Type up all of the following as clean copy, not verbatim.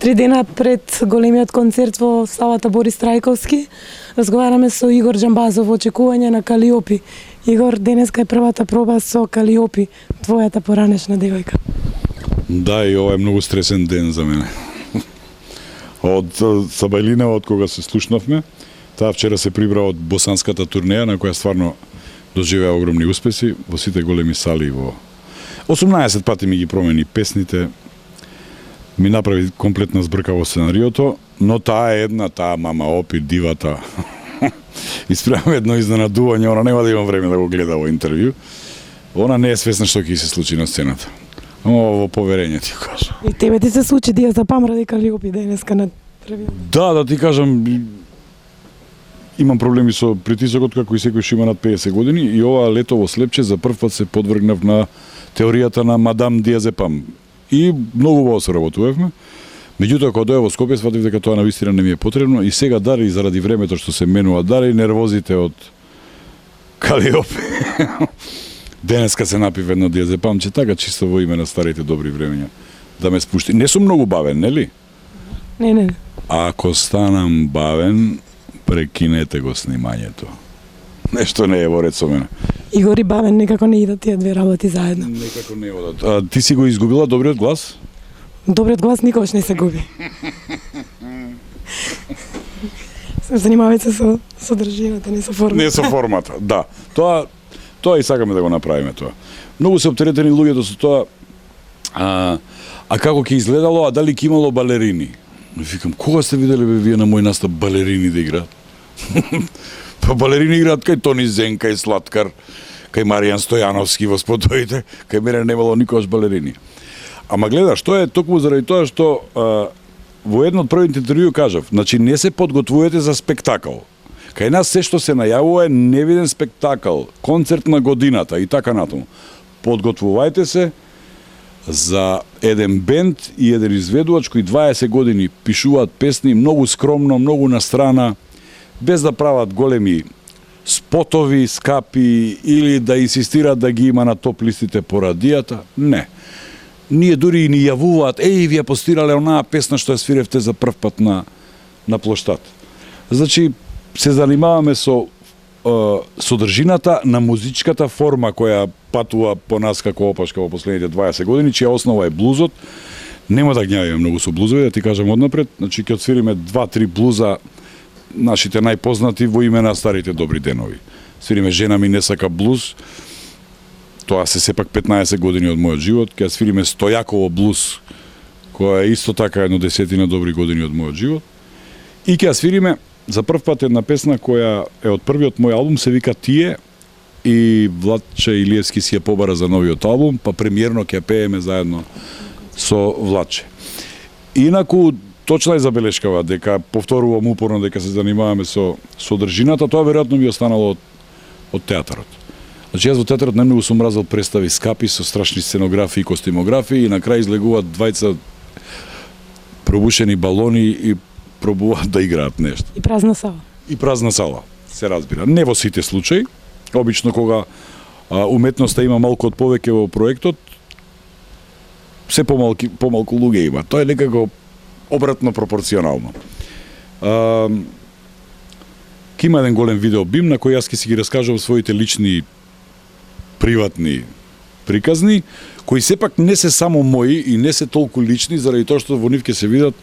3 дена пред големиот концерт во салата Борис Трајковски, разговараме со Игор Џамбазов во очекување на Калиопи. Игор, денеска е првата проба со Калиопи, твојата поранешна девојка. Да, и ова е многу стресен ден за мене. Од Сабајлина, од кога се слушнавме, таа вчера се прибра од босанската турнеја, на која стварно доживеа огромни успеси во сите големи сали. Во 18 пати ми ги промени песните, ми направи комплетна збрка во сценариото, но таа е една, таа мама Опи, дивата. Исправам едно изненадување, она нема да има време да го гледа во интервју. Она не е свесна што ќе се случи на сцената. Ама во поверење ти кажам. И тебе ти се случи да ја запамради Калиопи денеска на првиот? Да ти кажам, имам проблеми со притисокот како и секој што има над 50 години и ова лето во Слепче за прв пат се подвргнав на теоријата на мадам Диазепам. И многу убаво се работувавме. Меѓутоа, кога дојав во Скопје, сватив дека тоа навистина не ми е потребно и сега дари заради времето што се менува, дари нервозите од Калиопи. Денеска се напив едно диазепамче, така чисто во име на старите добри времења. Да ме спушти. Не сум многу бавен, нели? Не. Ако станам бавен, прекинете го снимањето. Нешто не е во ред со мене. Игор и бавен некако не идат тие две работи заедно. Некако не одат. Ти си го изгубила добриот глас? Добриот глас никогаш не се губи. Се занимавајте со содржината, не со формата. Не со формата, да. Тоа и сакаме да го направиме тоа. Многу се оптеретени луѓето со тоа. А како ќе изгледало, а дали ќе имало балерини? Викам, кога сте виделе вие на мој настап балерини да играат? Па балерини играат кај Тони Зен, кај Слаткар, кај Маријан Стојановски во спотоите, кај мене немало никогаш балерини. Ама гледа, што е токму заради тоа што во едно од првите интервју кажав, значи не се подготвувате за спектакл. Кај нас се што се најавува е невиден спектакл, концерт на годината и така натаму. Подготвувајте се за еден бенд и еден изведувач кои 20 години пишуваат песни многу скромно, многу настрана, без да прават големи спотови, скапи или да инсистираат да ги има на топ листите по радијата. Не. Ние дури и ни јавуваат, вие постирале онаа песна што ја свиревте за прв пат на плоштад. Значи, се занимаваме со содржината на музичката форма која патува по нас како опашка во последните 20 години, чија основа е блузот. Нема да гњавиме многу со блузови, да ти кажам однапред. Значи, ќе отсвириме 2-3 блуза, нашите најпознати во име на старите добри денови. Свириме Жена ми не сака блуз, тоа се сепак 15 години од мојот живот. Ќе свириме Стојаково блуз, која е исто така едно 10 добри години од мојот живот. И ќе свириме за прв пат една песна која е од првиот мој албум, се вика Тие, и Владче Илиевски си ја побара за новиот албум, па премиерно ќе пееме заедно со Владче. Инаку, точна е забелешкава дека повторувам упорно дека се занимаваме со содржината, тоа веројатно ми останало од театарот. Значи, јас во театарот најмногу сум мразел представи скапи со страшни сценографии и костимографии и на крај излегуваат двајца пробушени балони и пробуваат да играат нешто. И празна сала. И празна сала, се разбира. Не во сите случаи. Обично кога уметноста има малку од повеќе во проектот, се помалку луѓе има. Тоа е некако обратно пропорционално. Ке има еден голем видеобим на кој јас ќе си ги раскажам своите лични приватни приказни, кои сепак не се само мои и не се толку лични, заради тоа што во нив ќе се видат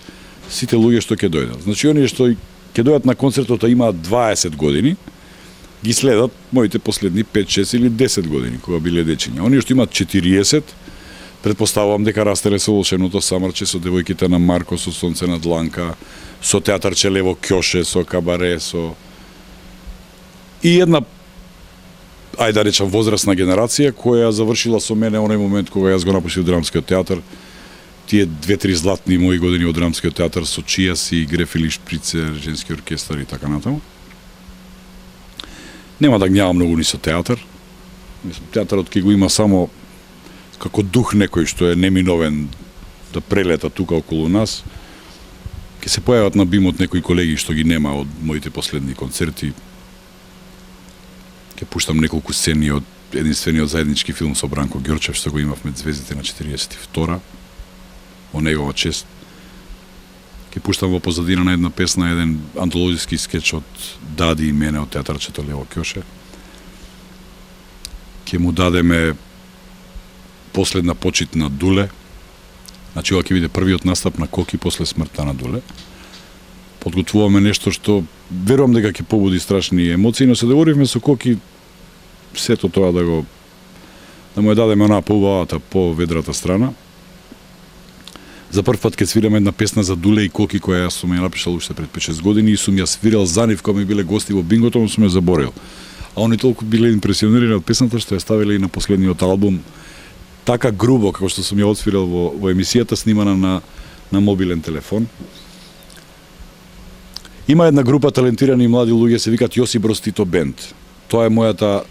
сите луѓе што ќе дојдат. Значи, оние што ќе дојдат на концертот, а имаат 20 години, ги следат моите последни 5, 6 или 10 години, кога биле дечиња. Оние што имаат 40, предпоставувам дека растеле со Волшебното самарче, со Девојките на Марко, со Сонце на дланка, со театарче Лево Кјоше, со Кабаре, со... И една, ајде да речам, возрастна генерација, која завршила со мене оној момент кога јас го напуштив драмскиот театар, тие 2-3 златни мои години од драмскиот театар со Чијас и Грефили Шприцер, женски оркестар и така натаму. Нема да гњавам многу ни со театар. Театарот ќе го има само како дух некој што е неминовен да прелета тука околу нас. Ќе се појават на бимот некои колеги што ги нема од моите последни концерти. Ќе пуштам неколку сцени од единствениот заеднички филм со Бранко Ѓорчев што го имавме Звездите на 42 во негова чест. Ќе пуштам во позадина на една песна еден антологиски скеч од Дади и мене од театарчето Лево Кјоше. Ќе му дадеме последна почит на Дуле. Значи, ова ќе биде првиот настап на Коки после смртта на Дуле. Подготвуваме нешто што верувам дека ќе побуди страшни емоции, но се договоривме со Коки сето тоа да му ја дадеме онаа поубавата, поведрата страна. За прв пат ќе свираме една песна за Дуле и Коки која јас сум ја напишал уште пред 5-6 години и сум ја свирал за нив кога ми биле гости во бингото, но сум ја заборил. А они толку биле импресионирани од песната што ја ставиле и на последниот албум така грубо како што сум ја отсвирал во емисијата снимана на мобилен телефон. Има една група талентирани млади луѓе се викаат Јосип Бростито Бенд. Тоа е мојата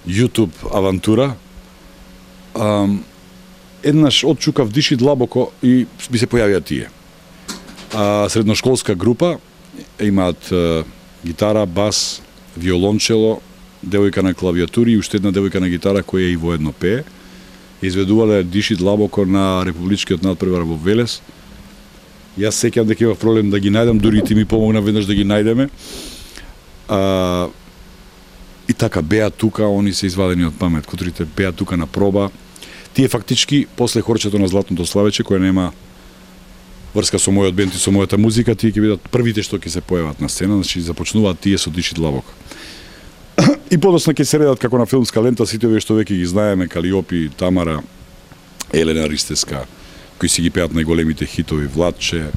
YouTube авантура. Еднаш отчукав диши длабоко и ми се појавија тие. Средношколска група, имаат гитара, бас, виолончело, девојка на клавиатури и уште една девојка на гитара која и воедно пее. Изведувале диши длабоко на републичкиот надпревар во Велес. Јас сеќавам дека имав проблем да ги најдам, дури ти ми помогна веднаш да ги најдеме. И така беа тука, они се извадени од памет, кутрите беа тука на проба. Тие фактички, после хорчето на Златното славече, кој нема врска со мојот бенд и со мојата музика, тие ќе бидат првите што ќе се појават на сцена, значи започнуваат тие со диши длабоко. И подосна ќе се редат како на филмска лента сите овие што веќе ги знаеме, Калиопи, Тамара, Елена Ристеска, кои си ги пеат најголемите хитови, Владче,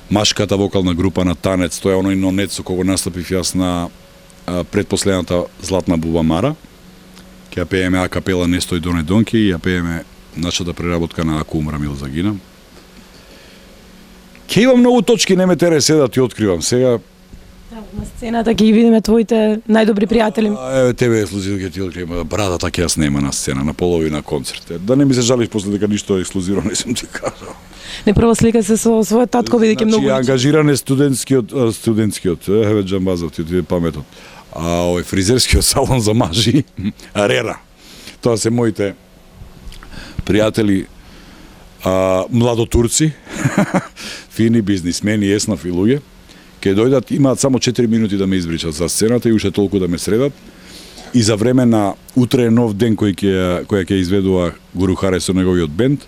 машката вокална група на Танец, тоа е оној нонет со кого настапив јас на предпоследната Златна Бубамара. Ќе ја пееме акапела Нестој Доне Донке и ја пееме нашата преработка на Ако умрам или загинам. Ќе има многу точки, не ме тере се да ти откривам сега. На сцената ќе ги видиме твоите најдобри пријатели. Еве тебе ексклузивно ќе ти откривам. Брадата ќе ја снема на сцена на половина концерт. Да не ми се жалиш после дека ништо ексклузивно не сум ти кажал. Не прво слика се со својот татко бидејќи многу. Значи ангажиран е студентскиот, еве Џамбазов ти отиде паметот. А овој фризерскиот салон за мажи, Рера. Тоа се моите пријатели, младотурци, фини бизнисмени, еснаф и луѓе. Ке дојдат, имаат само 4 минути да ме избричат за сцената и уште толку да ме средат. И за време на утре е нов ден која ќе изведува Гуру Харе со неговиот бенд,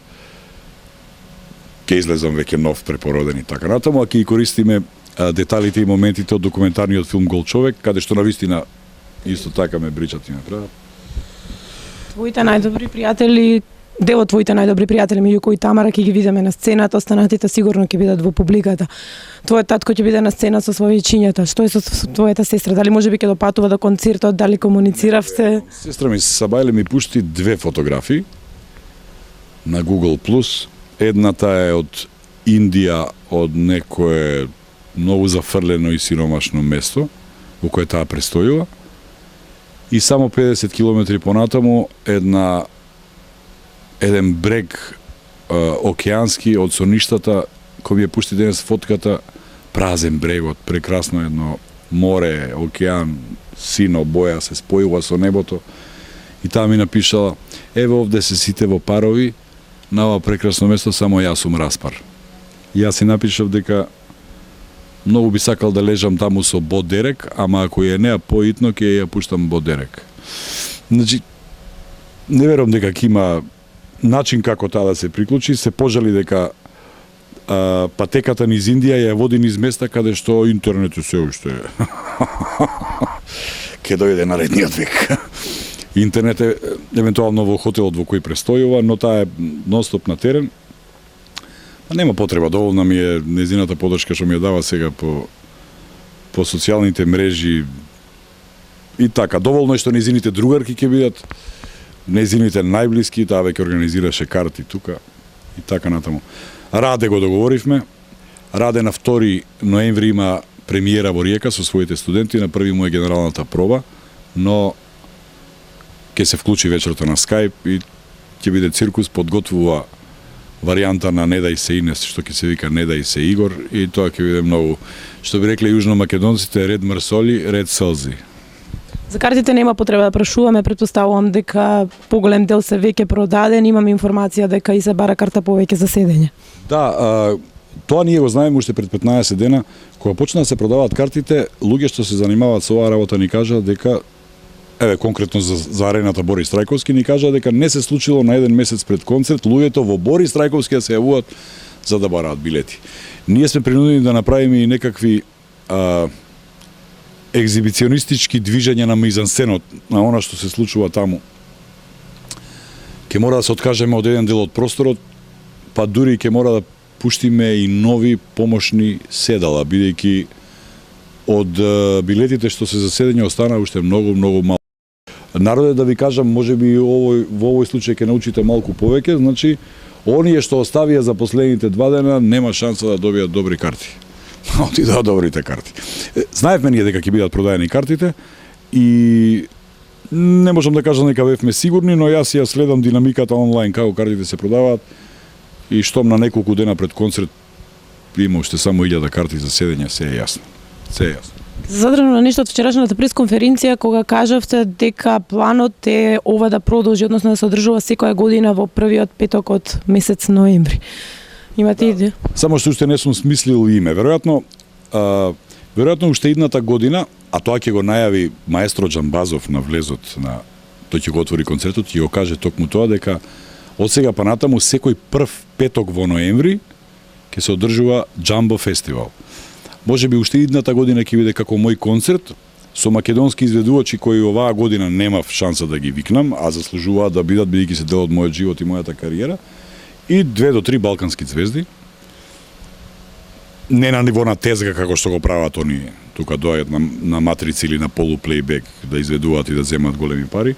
ќе излезам веќе нов препороден и така натаму, а ќе и користиме деталите и моментите од документарниот филм Гол човек, каде што навистина исто така ме бричат и ме прават. Твоите најдобри пријатели, дел од твоите најдобри пријатели, меѓу кои Тамара ќе ги видиме на сцената, останатите сигурно ќе бидат во публиката. Твојот татко ќе биде на сцена со своји чинјата. Што е со твојата сестра? Дали можеби ќе допатува до концертот, дали комунициравте? Сестра ми Сабајле ми пушти 2 фотографии на Google+. Едната е од Индија, од некое многу зафрлено и сиромашно место во кое таа престојува. И само 50 километри понатаму еден брег океански од соништата, кој ми ја пушти денес фотката, празен брегот, прекрасно едно море, океан, сино боја се спојува со небото. И таа ми напишала: еве овде се сите во парови, на ова прекрасно место само јас сум распар. Јас си напишав дека многу би сакал да лежам таму со Бо Дерек, ама ако ја неа поитно, ќе ја пуштам Бо Дерек. Значи, не верувам дека ќе има начин како таа да се приклучи, се пожали дека патеката низ Индија ја води низ места каде што интернетот се уште ќе дојде наредниот век. Интернет е евентуално во хотелот во кој престојува, но таа е нонстоп на терен. Нема потреба, доволна ми е незината подршка што ми ја дава сега по социјалните мрежи и така. Доволно е што незините другарки ќе бидат, незините најблиски, таа веќе организираше карти тука и така натаму. Раде го договоривме. Раде на 2 ноември има премиера во Риека со своите студенти, на 1 му е генералната проба, но ќе се вклучи вечерта на Skype и ќе биде циркус, подготвува варијанта на Не дај се Инес, што ќе се вика Не дај се Игор, и тоа ќе биде многу, што би рекле јужномакедонците, ред мрсоли, ред селзи. За картите нема потреба да прашуваме, претпоставувам дека поголем дел се веќе продаден, имам информација дека и се бара карта повеќе за седење. Да, Тоа ние го знаеме уште пред 15 дена, кога почна да се продаваат картите, луѓе што се занимаваат со оваа работа ни кажаа дека еве конкретно за арената Борис Трајковски ни кажаа дека не се случило на еден месец пред концерт луѓето во Борис Трајковски да се јавуваат за да бараат билети. Ние сме принудени да направиме и некакви екзибиционистички движења на мизансценот, на она што се случува таму. Ке мора да се откажеме од еден дел од просторот, па дури ќе мора да пуштиме и нови помошни седала, бидејќи од билетите што се за седење остана уште многу мало. Народе, да ви кажам, можеби во овој случај ќе научите малку повеќе, значи оние што оставија за последните 2 дена нема шанса да добијат добри карти. Отидоа добрите карти. Знаевме ние дека ќе бидат продаени картите и не можам да кажам дека бевме сигурни, но јас ја следам динамиката онлайн како картите се продаваат и штом на неколку дена пред концерт има уште само 1000 карти за седење, се е јасно. Се е јасно. Задрано на нешто од вчерашната пресконференција кога кажавте дека планот е ова да продолжи, односно да се одржува секоја година во првиот петок од месец ноември. Имате идеја? Само што уште не сум смислил име. Веројатно уште идната година, а тоа ќе го најави маестро Џамбазов на влезот на тој ќе го отвори концертот и ќе го каже токму тоа дека од сега па натаму секој прв петок во ноември ќе се одржува Џамбо фестивал. Може би уште идната година ќе биде како мој концерт со македонски изведувачи кои оваа година немав шанса да ги викнам, а заслужуваат да бидат бидејќи се дел од мојот живот и мојата кариера, и 2 до 3 балкански звезди. Не на ниво на тезга како што го прават оние, тука доаѓаат на матрици или на полуплейбек да изведуваат и да земат големи пари,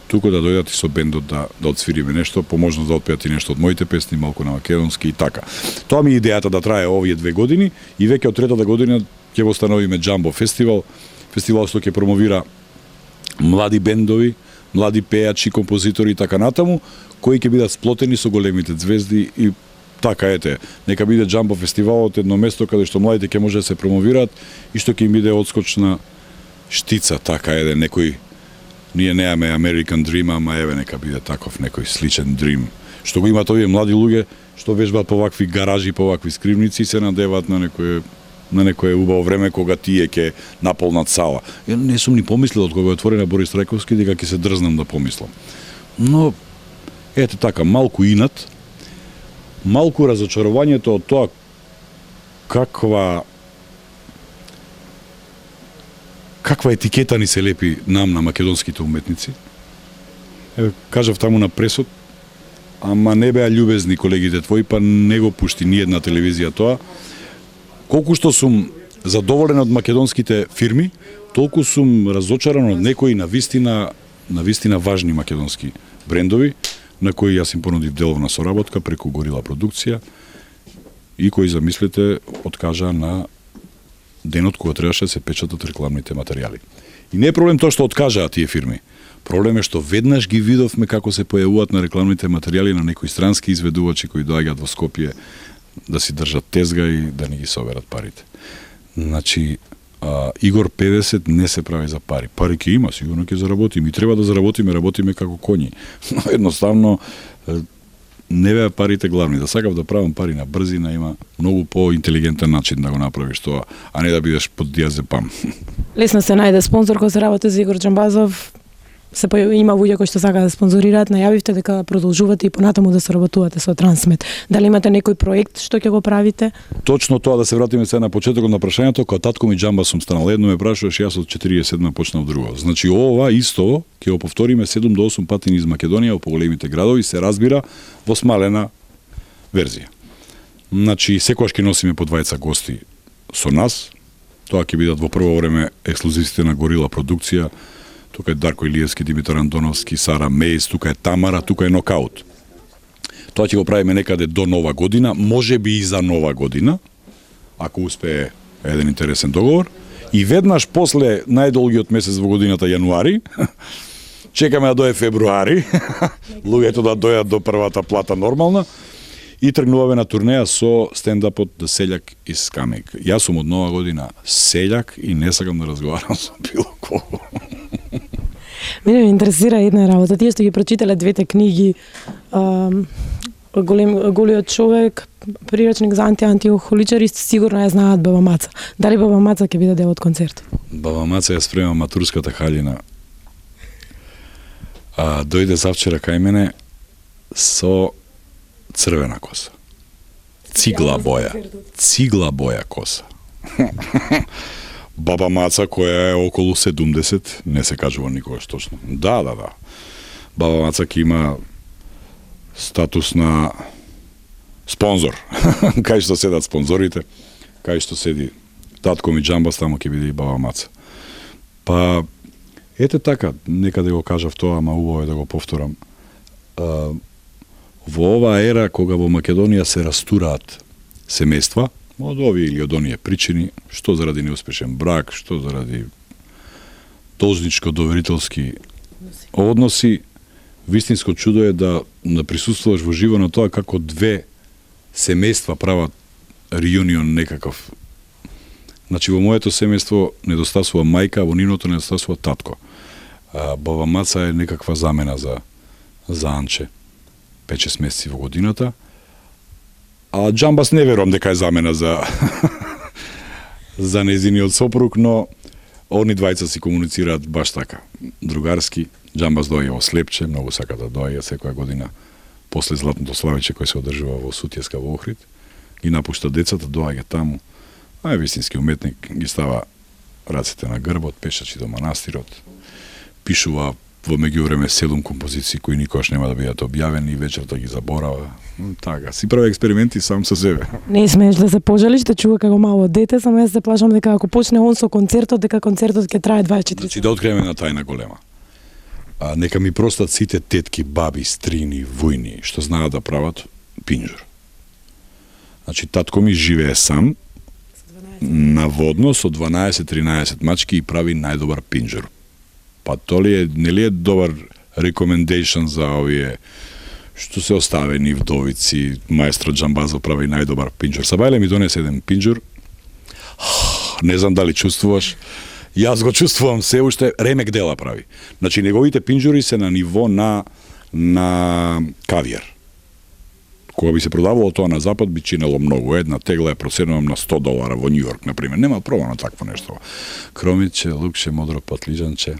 туку да дојдат и со бендот да отсвириме нешто, по можност да отпеат и нешто од моите песни, малку на македонски и така. Тоа ми е идејата да трае овие 2 години и веќе од третата година ќе восстановиме Џамбо фестивал, фестивал што ќе промовира млади бендови, млади пејачи, композитори и така натаму, кои ќе бидат сплотени со големите звезди и така ете, нека биде Џамбо фестивалот едно место каде што младите ќе може да се промовираат и што ќе им биде одскочна штица, така еде некој. Ние немаме American Dream, ама еве нека биде таков некој сличен дрим. Што го имаат овие млади луѓе што вежбаат по вакви гаражи, по вакви скривници и се надеваат на некое убаво време кога тие ќе наполнат сала. Не сум ни помислил од кога е отворена Борис Трајковски дека ќе се дрзнам да помислам. Но ете така, малку инат, малку разочарувањето од тоа каква етикета ни се лепи нам на македонските уметници. Кажав таму на пресот, ама не беа љубезни колегите твои, па не го пушти ни една телевизија тоа. Колку што сум задоволен од македонските фирми, толку сум разочаран од некои на вистина важни македонски брендови, на кои јас им понудив деловна соработка преку Горила продукција и кои, замислете, откажа на денот кога требаше да се печатат рекламните материјали. И не е проблем тоа што откажаа тие фирми. Проблем е што веднаш ги видовме како се појавуваат на рекламните материјали на некои странски изведувачи кои доаѓаат во Скопје да си држат тезга и да не ги соберат парите. Значи, Игор 50 не се прави за пари. Пари ќе има, сигурно ќе заработиме. И треба да работиме како коњи. Но едноставно, не беа парите главни. Да сакав да правам пари на брзина, има многу по-интелигентен начин да го направиш тоа, а не да бидеш под диазепам. Лесно се најде спонзор кој се работи за Игор Џамбазов. Има луѓе кои што сакаат да спонзорираат, најавивте дека продолжувате и понатаму да соработувате со Трансмет. Дали имате некој проект што ќе го правите? Точно тоа, да се вратиме сега на почетокот на прашањето, кога татко ми Џамба сум станал. Едно ме прашуваш, јас од 47 почнав друго. Значи ова исто ќе го повториме 7 до 8 пати низ Македонија во поголемите градови, се разбира во смалена верзија. Значи секогаш ќе носиме по 20 гости со нас. Тоа ќе бидат во прво време ексклузивите на Горила продукција. Тука е Дарко Илиевски, Димитар Андоновски, Сара Мејс, тука е Тамара, тука е Нокаут. Тоа ќе го правиме некаде до Нова година, може би и за Нова година, ако успее еден интересен договор. И веднаш после најдолгиот месец во годината јануари, чекаме да дое февруари, луѓето да дојат до првата плата нормална, и тргнуваме на турнеја со стендапот The Seljak is Coming. Јас сум од Нова година селјак и не сакам да разговарам со било кого. Мене ме интересира една работа. Тие што ги прочитале двете книги, голиот човек, приречник за антиалкохоличари, сигурно ја знаат Баба Маца. Дали Баба Маца ќе биде дел од концертот? Баба Маца ја спрема матурската хаљина. Дојде завчера кај мене со црвена коса. Цигла боја коса. Баба Маца која е околу 70, не се кажува никогаш точно. Да. Баба Маца ќе има статус на спонзор. Кај што седат спонзорите, кај што седи татко ми Джамбас, таму ќе биде и Баба Маца. Па, ете така, некаде го кажав тоа, ама убаво е да го повторам. Во оваа ера, кога во Македонија се растураат семејства, од овие или од оние причини, што заради неуспешен брак, што заради должничко-доверителски односи, вистинско чудо е да присуствуваш во живо на тоа како две семејства прават реунион некаков. Значи, во моето семејство недостасува мајка, во ниното недостасува татко. Баба Маца е некаква замена за Анче. 5-6 месеци во годината. А Джамбас не верувам дека е замена за за нејзиниот сопруг, но они двајца си комуницираат баш така, другарски. Джамбас доаѓа во Слепче, многу сака да доаѓа секоја година после златното славиче кој се одржува во Сутјеска во Охрид. Ги напушта децата, доаѓа таму. А е вистински уметник, ги става рацете на грбот, пешачи до манастирот. Пишува во меѓувреме 7 композиции кои никогаш нема да бидат објавени и вечерта ги заборава. Така, си прави експерименти сам со себе. Не смееш да се пожалиш, да чува како мало дете, само јас се плашам дека ако почне он со концертот, дека концертот ќе трае 24 Значи да откриеме на тајна голема. Нека ми простат сите тетки, баби, стрини, вујни, што знаат да прават пинџур. Значи татко ми живее сам, наводно со 12-13 мачки и прави најдобар пинџур. Па нели е добар recommendation за овие што се оставени вдовици, маестро Джамбазов прави најдобар пинџур. Сабајле ми донесе еден пинџур. Не знам дали чувствуваш. Јас го чувствувам се уште, ремек дела прави. Значи неговите пинџури се на ниво на кавиер. Кога би се продавало тоа на запад би чинело многу. Една тегла е проценувам на $100 во Њу Јорк, например. Нема пробано такво нешто. Кромиче, лукче, модро патлижанче.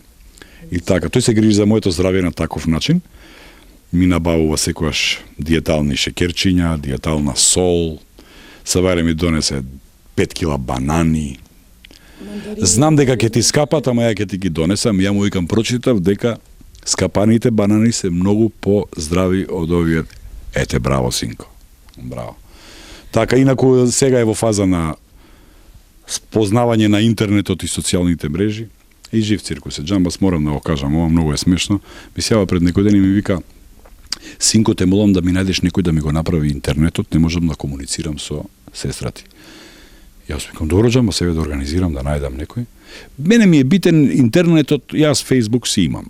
И така, тој се грижи за моето здравје на таков начин. Ми набавува секојаш диетални шекерчиња, диетална сол. Сабајле ми донесе 5 кила банани. Знам дека ќе ти скапат, ама ја ќе ти ги донесам. Ја му викам, прочитав дека скапаните банани се многу по-здрави од овие. Ете, браво, синко. Браво. Така, инаку сега е во фаза на спознавање на интернетот и социјалните мрежи. И жив циркус е. Джамбас, морам да го кажам, ова многу е смешно. Ми сјава пред некој ден и ми вика, синко, те молам да ми најдеш некој да ми го направи интернетот, не можам да комуницирам со сестрати. Јас викам, добро Джамбас, себе да организирам, да најдам некој. Мене ми е битен интернетот, јас Facebook си имам.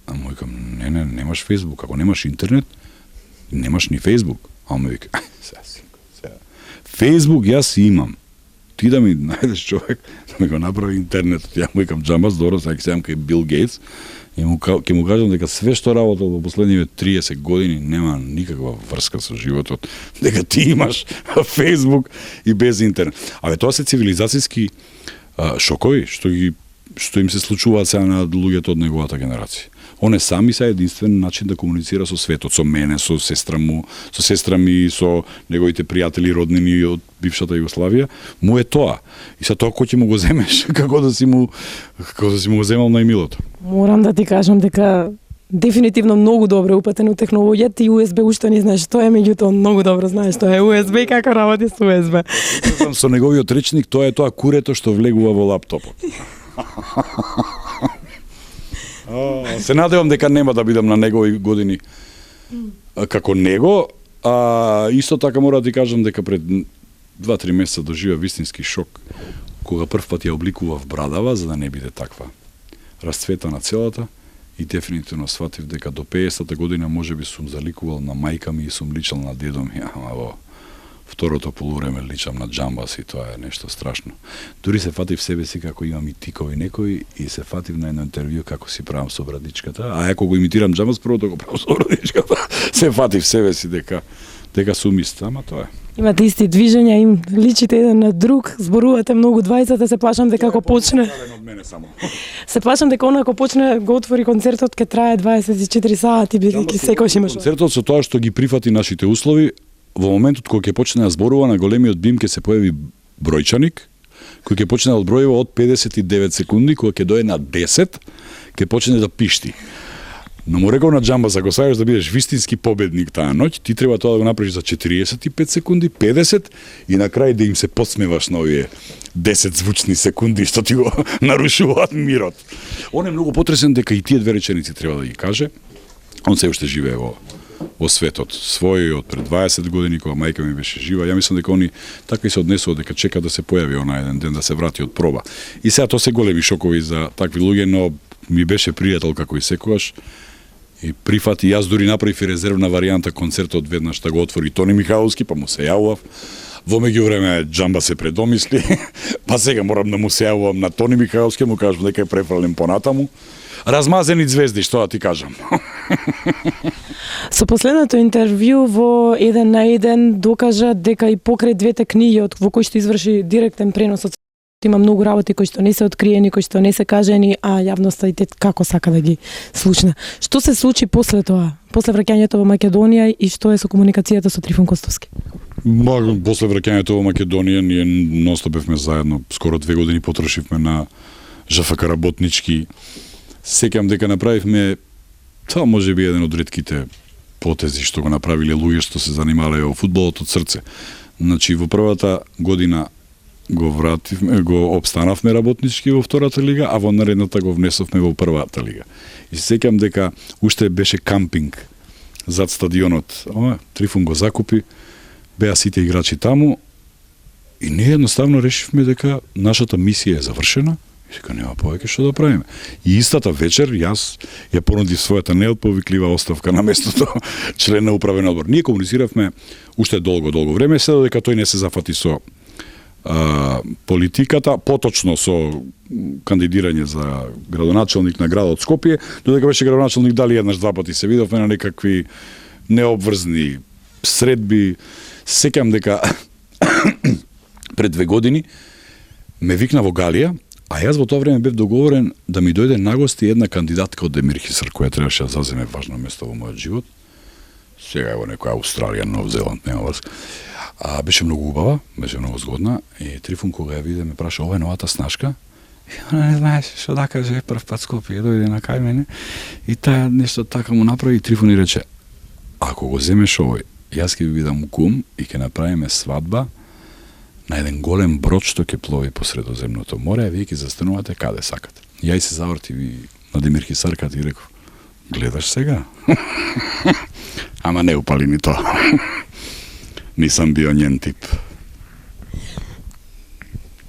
А му викам, не, немаш Facebook, ако немаш интернет, немаш ни Facebook. А му вика, сега. Facebook јас си имам. Ти да ми најдеш човек да ми го направи интернетот. Ја му викам, Джамбас, добро, сега ќе седам кај Бил Гейтс и ќе му кажам дека све што работел во последниве 30 години нема никаква врска со животот, дека ти имаш Facebook и без интернет. Абе, тоа се цивилизацијски шокови што им се случуваат сега на луѓето од неговата генерација. Оне сами се единствен начин да комуницира со светот, со мене, со сестра ми, со неговите пријатели, роднини од бившата Југославија, му е тоа. И са тоа кој ќе му го земеш, како да си му го земал најмилото. Морам да ти кажам дека дефинитивно многу добро упатен од технологијата и USB уште не знаеш што е, меѓутоа многу добро знаеш што е USB и како работи со USB. Со неговиот речник тоа е тоа курето што влегува во лаптопот. Се надевам дека нема да бидам на негови години како него, а исто така мора да ти кажам дека пред 2-3 месеца доживеа вистински шок кога прв пат ја обликував брадава за да не биде таква расцветана целата и дефинитивно сватив дека до 50-та година можеби сум заликувал на мајка ми и сум личал на дедо ми, ама во второто полувреме личам на джамбас и тоа е нешто страшно. Дури се фатив себе си како имам и тикови некои и се фатив на едно интервју како си правам со брадичката, а ако го имитирам джамбас, првото го правам со брадичката. Се фатив себе си дека сум ист, ама тоа е. Имате исти движења, им личите еден на друг, зборувате многу двајцата, се плашам дека ако почне... Од мене само. Се плашам дека ако почне го отвори концертот, ќе трае 24 сати, бидејќи секојаш имаш. Концертот со тоа што ги прифати нашите услови, во моментот кога ќе почне да зборува на големиот бим ќе се појави бројчаник, кој ќе почне да одбројува од 59 секунди, кога ќе дое на 10, ќе почне да пишти. Но му рекол на джамбас, ако сакаш да бидеш вистински победник таа ноќ, ти треба тоа да го направиш за 45 секунди, 50 и на крај да им се подсмеваш на овие 10 звучни секунди што ти го нарушуваат мирот. Он е многу потресен дека и тие две реченици треба да ги каже. Он се уште живее во светот свој од пред 20 години кога мајка ми беше жива. Ја мислам дека они така и се однесува дека чека да се појави она еден ден да се врати од проба. И сега тоа се големи шокови за такви луѓе, но ми беше пријател како и секогаш. И прифати, јас дури направив и резервна варијанта концертот веднаш да го отвори Тони Михайловски, па му се јавував. Во меѓувреме джамба се предомисли, па сега морам да му се јавувам на Тони Михайловски, му кажам дека е префрлен понатаму. Размазени звезди, што да ти кажам. Со последното интервју во 1 на 1 докажа дека и покрај двете книги во кои што изврши директен пренос од има многу работи кои што не се откриени, кои што не се кажени, а јавноста и како сака да ги слушне. Што се случи после тоа? После враќањето во Македонија и што е со комуникацијата со Трифун Костовски? После враќањето во Македонија ние нонстоп бевме заедно, скоро 2 години потрошивме на ЖФК работнички. Сеќам дека направивме тоа можеби еден од ретките потези што го направиле луѓе што се занимале во фудбалот од срце. Значи во првата година го обстанавме работнички во втората лига, а во наредната го внесовме во првата лига. И се сеќам дека уште беше кампинг зад стадионот. Трифун го закупи, беа сите играчи таму и ние едноставно решивме дека нашата мисија е завршена и дека нема повеќе што да правиме. И истата вечер јас ја понудив својата неотповиклива оставка на местото член на управен одбор. Ние комунициравме уште долго време, се додека тој не се зафати со политиката, поточно со кандидирање за градоначелник на градот Скопје, додека беше градоначелник дали еднаш два пати се видовме на некакви необврзни средби. Сеќам дека пред 2 години ме викна во Галија, а јас во тоа време бев договорен да ми дојде на гости една кандидатка од Демир Хисар, која требаше да заземе важно место во мојот живот. Сега е во некоја Австралија, Нов Зеланд, нема врска. Беше многу убава, беше многу згодна и Трифун кога ја виде ме праша ова е новата снашка. И она не знаеше што да каже, прв пат Скопје дојде на кај мене и таа нешто така му направи и Трифун и рече: ако го земеш овој, јас ќе ви бидам кум и ќе направиме свадба на еден голем брод што ќе плови по Средоземното море, а вие ќе застанувате каде сакате. Ја и се завртив и на Демир Хисарката и реков: гледаш сега? Ама не упали ни тоа. Нисам био нjen тип.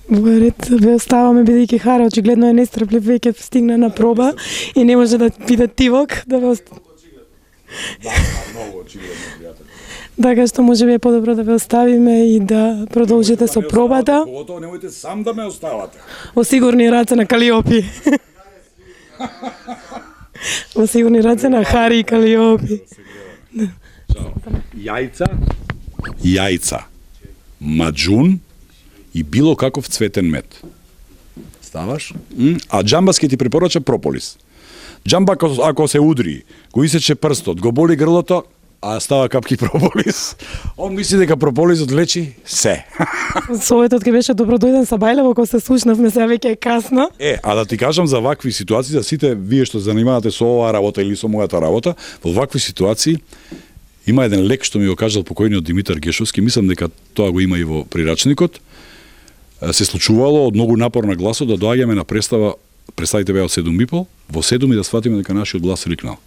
Во ред ве оставаме бидејќи Харе очигледно е нестрплив, веќе стигна на проба и не може да биде тивок да ве Многу очигледно, пријател. Така што може би е подобро да ве оставиме и да продолжите со пробата. Поготово немојте сам да ме оставате. Во сигурни раце на Калиопи. Во сигурни раце на Хари и Калиопи. Јајца, маџун и било каков цветен мед. Ставаш? А джамбас ќе ти препорача прополис. Джамба ако се удри, го исече прстот, го боли грлото, а става капки прополис. Он мисли дека прополисот лечи се. Советот ќе беше добро дојден са Бајлево, кога се слушнавме, сега веќе е касно. А да ти кажам за вакви ситуации, за сите вие што занимавате со оваа работа или со мојата работа, во вакви ситуации има еден лек што ми го кажал покојниот Димитар Гешовски, мислам дека тоа го има и во прирачникот. Се случувало од многу напор на гласот да доаѓаме на представите беа од 7:30, во 7 да сватиме дека нашиот глас рикнал.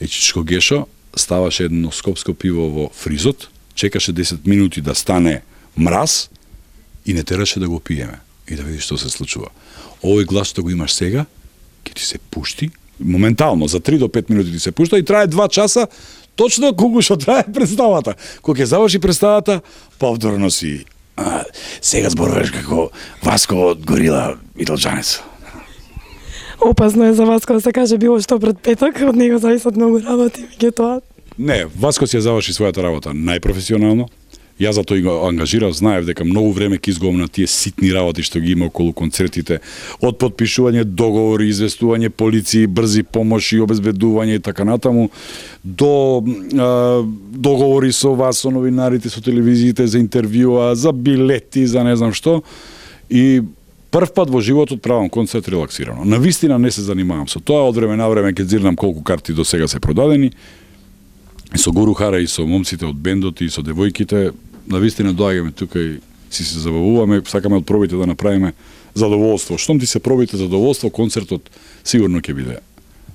Чичко Гешо ставаше едно скопско пиво во фризот, чекаше 10 минути да стане мраз и не тераше да го пиеме и да видиш што се случува. Овој глас што го имаш сега, ќе ти се пушти Моментално, за 3 до 5 минути ти се пушта и трае 2 часа, точно колку што трае представата. Кога ќе заврши представата, повторно си сега зборуваш како Васко од Горила Италчанец. Опасно е за вас кога се каже било што пред петок, од него зависат многу работи, меѓутоа. Не, Васко си ја заврши својата работа најпрофесионално. Јас затоа го ангажирав, знаев дека многу време ќе изгубам на тие ситни работи што ги има околу концертите, од подпишување договори, известување полиции, брзи помоши, обезбедување и така натаму, до договори со вас, со новинарите, со телевизиите за интервјуа, за билети, за не знам што. И прв пат во животот правам концерт релаксирано. Навистина не се занимавам со тоа, од време на време ќе зирнам колку карти до сега се продадени. И со Гору Хара и со момците од бендот и со девојките, навистина доаѓаме тука и си се забавуваме, сакаме од пробите да направиме задоволство. Штом ти се пробите задоволство, концертот сигурно ќе биде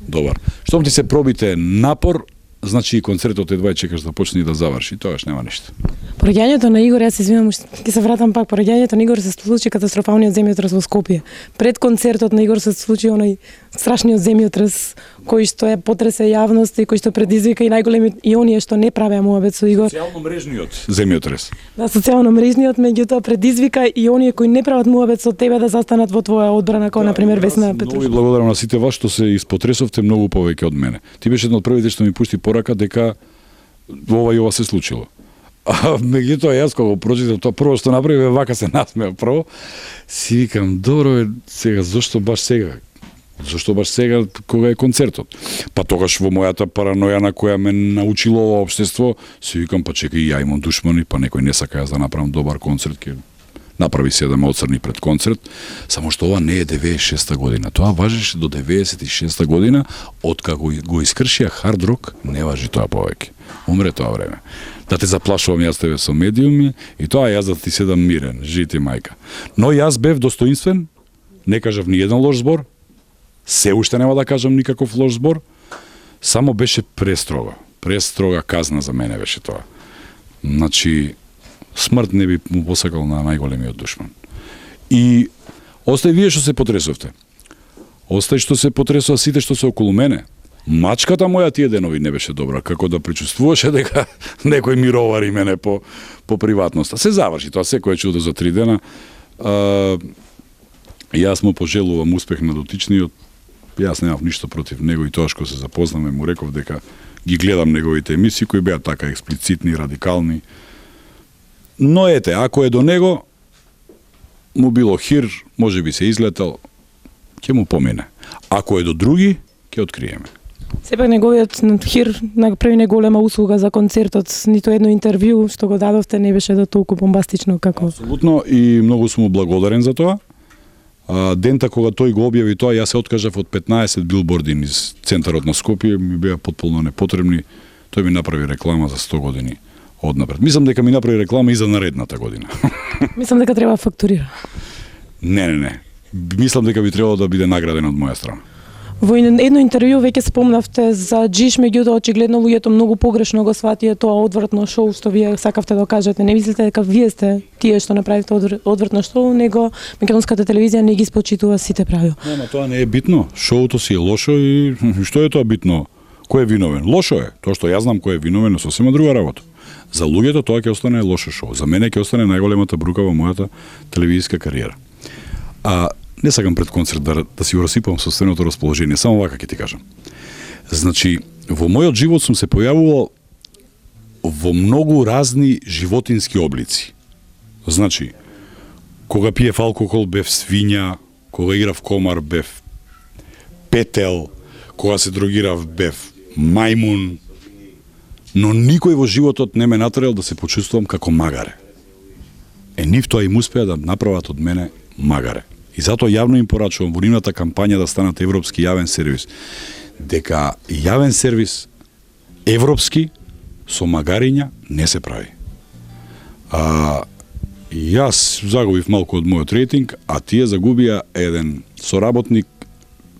добар. Штом ти се пробите напор, значи и концертот едва чекаш да почне и да заврши, тогаш нема ништо. Пораѓањето на Игор, јас се извинувам, ќе се вратам пак, пораѓањето на Игор се случи катастрофалниот земјотрес во Скопје. Пред концертот на Игор се случи оној страшниот земјотрес кој што потресе јавност и кој што предизвика и најголеми и оние што не правеа муабет со Игор. Социјално мрежниот земјотрес. Да, социјално мрежниот, меѓутоа предизвика и оние кои не прават муабет со тебе да застанат во твоја одбрана, како на пример Весна Петрушева. Многу благодарам на сите вас што се испотресовте многу повеќе од мене. Ти беше еден од првите што ми пушти порака дека ова и ова се случило. А меѓутоа јас кога го прочитав тоа прво што направи, вака се насмеа прво. Си викам, добро е, сега зошто баш сега? Зошто баш сега кога е концертот? Па тогаш во мојата параноја на која ме научило ова општество, си викам, па чекај, ја имам душмани, па некој не сака јас да направам добар концерт, ќе направи 7 оцрни пред концерт, само што ова не е 96-та година. Тоа важеше до 96-та година, откако го искршија хард рок, не важи тоа повеќе. Умре тоа време. Да те заплашувам јас тебе со медиуми и тоа јас да ти седам мирен, жити мајка. Но јас бев достоинствен, не кажав ни еден лош збор, се уште нема да кажам никаков лош збор, само беше престрога казна за мене беше тоа. Значи, смрт не би му посакал на најголемиот душман. И остај вие што се потресовте. Остај што се потресува сите што се околу мене. Мачката моја тие денови не беше добра, како да причувствуваше дека некој мировари мене по приватноста. Се заврши тоа, секој чудо за 3 дена. Јас му пожелувам успех на дотичниот. Јас немав ништо против него и тоа што се запознаме му реков дека ги гледам неговите емисии кои беа така експлицитни, радикални. Но ете, ако е до него, му било хир, може би се излетал, ќе му помине. Ако е до други, ќе откриеме. Сепак неговиот хир направи неголема услуга за концертот, ниту едно интервју што го дадовте не беше до толку бомбастично како. Апсолутно и многу сум му благодарен за тоа. Дента кога тој го објави тоа, јас се откажав од 15 билборди низ центарот на Скопје, ми беа потполно непотребни. Тој ми направи реклама за 100 години однапред. Мислам дека ми направи реклама и за наредната година. Мислам дека треба фактурира. Не. Мислам дека би требало да биде награден од моја страна. Во едно интервју веќе спомнавте за Джиш, меѓутоа очигледно луѓето многу погрешно го сватија тоа одвратно шоу што вие сакавте да кажете. Не мислите дека вие сте тие што направите одвратно шоу, него македонската телевизија не ги спочитува сите правила. Не, тоа не е битно. Шоуто си е лошо и што е тоа битно? Кој е виновен? Лошо е. Тоа што јас знам кој е виновен е сосема друга работа. За луѓето тоа ќе остане лошо шоу. За мене ќе остане најголемата брука во мојата телевизиска кариера. Не сакам пред концерт да си го расипам собственото расположение, само вака ќе ти кажам. Значи, во мојот живот сум се појавувал во многу разни животински облици. Значи, кога пиев алкохол бев свиња, кога играв комар бев петел, кога се дрогирав бев мајмун, но никој во животот не ме натерал да се почувствувам како магаре. Нив тоа им успеа да направат од мене магаре. И затоа јавно им порачувам во нивната кампања да станат европски јавен сервис, дека јавен сервис европски со магариња не се прави. Јас загубив малку од мојот рейтинг, а тие загубија еден соработник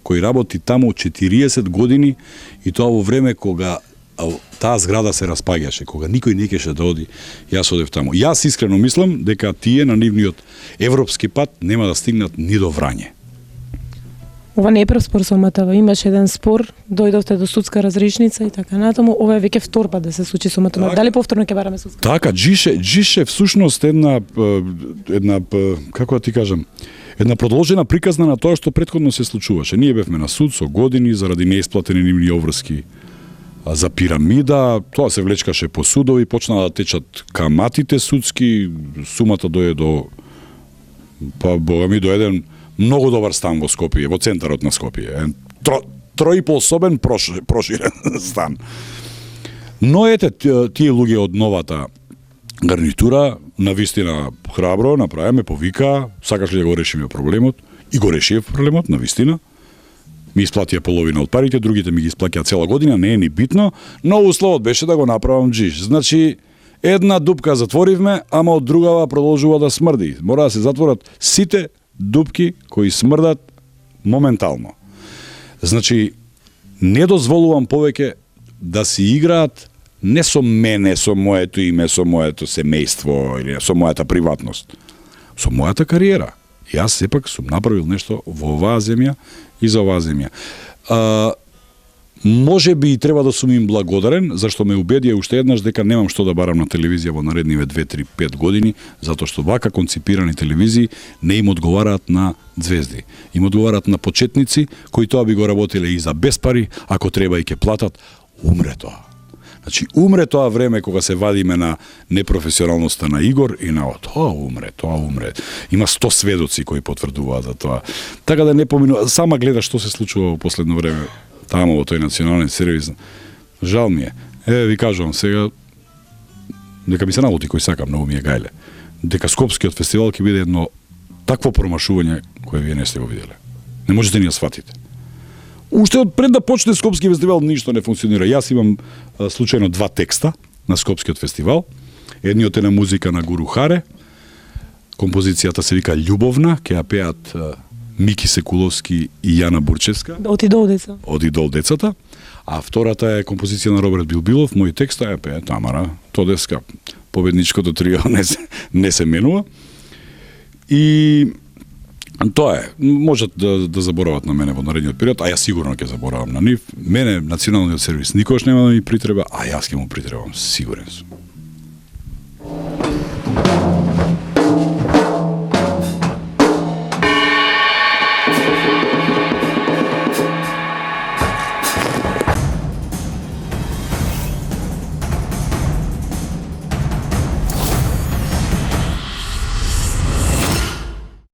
кој работи таму 40 години и тоа во време кога таа зграда се распаѓаше, кога никој не кеше да оди, јас одев таму. Јас искрено мислам дека тие на нивниот европски пат нема да стигнат ни до Врање. Ова не е прв спор со МТВ, имаше еден спор, дојдовте до судска разрешница и така натаму, ова е веќе втор пат да се случи со МТВ. Така. Дали повторно ќе бараме судска? Така, Джише всушност една како да ти кажам, една продолжена приказна на тоа што претходно се случуваше. Ние бевме на суд со години заради неисплатени нивни обврски за пирамида, тоа се влечкаше по судови, почна да течат каматите судски, сумата дојде до бога ми до еден многу добар стан во Скопје, во центарот на Скопје. Тројполсобен проширен стан. Но ете, тие луѓе од новата гарнитура, навистина храбро, направиме, повика, сакаш ли да го решиме проблемот? И го решив проблемот, навистина. Ми исплатија половина од парите, другите ми ги исплатија цела година, не е ни битно, но условот беше да го направам джиш. Значи, една дупка затворивме, ама од другава продолжува да смрди. Мора да се затворат сите дупки кои смрдат моментално. Значи, не дозволувам повеќе да си играат не со мене, со моето име, со моето семејство или со мојата приватност, со мојата кариера. Јас сепак сум направил нешто во оваа земја и за оваа земја. Може би и треба да сум им благодарен, зашто ме убедија уште еднаш дека немам што да барам на телевизија во наредниве 2, 3, 5 години, затоа што вака конципирани телевизии не им одговараат на звезди. Им одговараат на почетници, кои тоа би го работеле и за без пари, ако треба и ќе платат, умре тоа. Значи, умре тоа време кога се вадиме на непрофесионалноста на Игор и на тоа умре. Има 100 сведоци кои потврдуваат за тоа. Така да не поминува, сама гледа што се случува во последно време таму во тој национален сервис. Жал ми е. Ви кажувам сега, дека ми се налути кој сакам, многу ми е гајле. Дека Скопскиот фестивал ќе биде едно такво промашување кое вие не сте го виделе. Не можете ни ја сватите. Уште од пред да почне Скопски фестивал ништо не функционира. Јас имам случајно 2 текста на Скопскиот фестивал. Едниот е на музика на Гуру Харе. Композицијата се вика Љубовна, ќе ја пеат Мики Секуловски и Јана Бурчевска. Од идол деца. Од идол децата. А втората е композиција на Роберт Билбилов, мој текст, ја пее Тамара Тодеска. Победничкото трио не се менува. И тоа е. Можат да заборават на мене во наредниот период, а јас сигурно ќе заборавам на нив. Мене националниот сервис никош нема да ми притреба, а јас ќе му притребам, сигурен сум.